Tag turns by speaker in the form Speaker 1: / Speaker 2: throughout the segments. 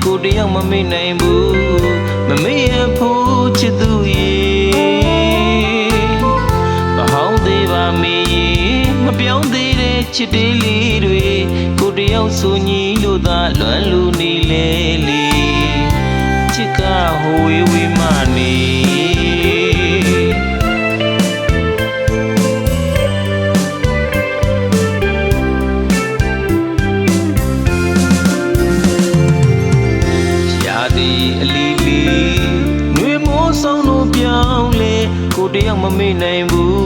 Speaker 1: ကိုတယောက်မမေ့နိုင်ဘူးမမေ့ရဖို့ချစ်သူရေမဟောင်းသေးပါမေမပြောင်းသေးတဲ့ချစ်သေးလေးတွေကိုတယောက်ဆိုညီလို့သာလွမ်းလူနေလေလေချစ်ကဟိုဝေးဝေးမှနေကိုတယောက်မမေ့နိုင်ဘူး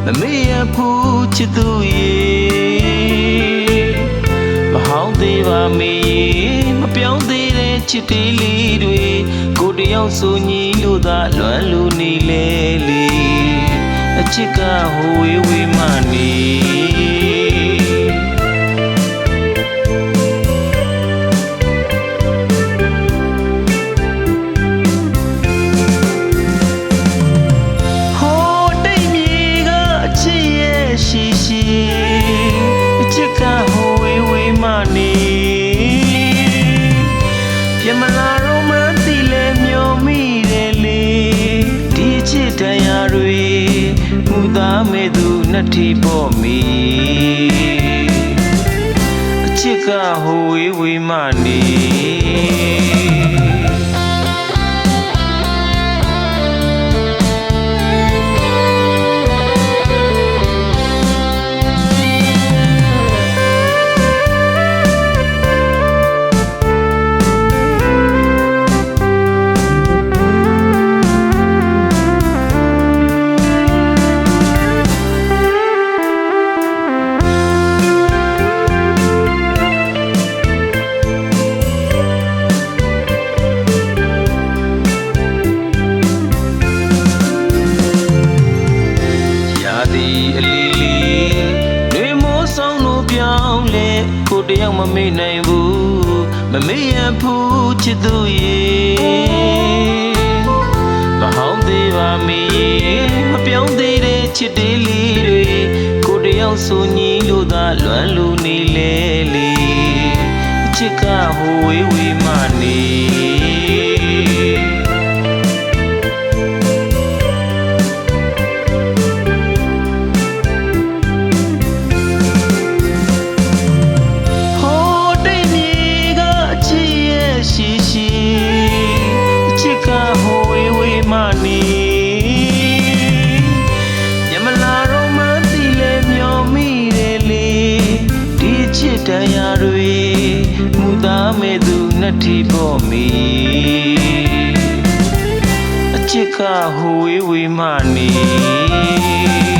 Speaker 1: မမေ့ရဘူးချစ်သူရေမဟောင်းသေးပါမေမပြောင်းသေးတဲ့ချစ်သေးလေးတွေကိုတယောက်ဆိုညီလို့သာလွမ်းလူနေလေလေအချစ်ကဟိုဝေးဝေးမှနေချစ်ကဟိုဝေးဝေးမှနေပြမလာရောမန်တီလဲမျောမိတယ်လေဒီချစ်တရားတွေမူသားမဲ့သူနှစ်ထီပေါ်မီအချစ်ကဟိုဝေးဝေးမှနေကိုတယောက်မမေ့နိုင်ဘူးမမေ့ရဘူးချစ်သူရေမဟောင်းသေးပါမေမပြောင်းသေးတဲ့ချစ်သေးလေးတွေကိုတယောက်ဆိုညီလို့သာလွမ်းလူနေလေလေချစ်ကဟိုဝေးဝေးမှနေတရားတွေမူသားမဲ့သူနှစ်ထီပေါ်မီအချစ်ကဟိုဝေးဝေးမှနေ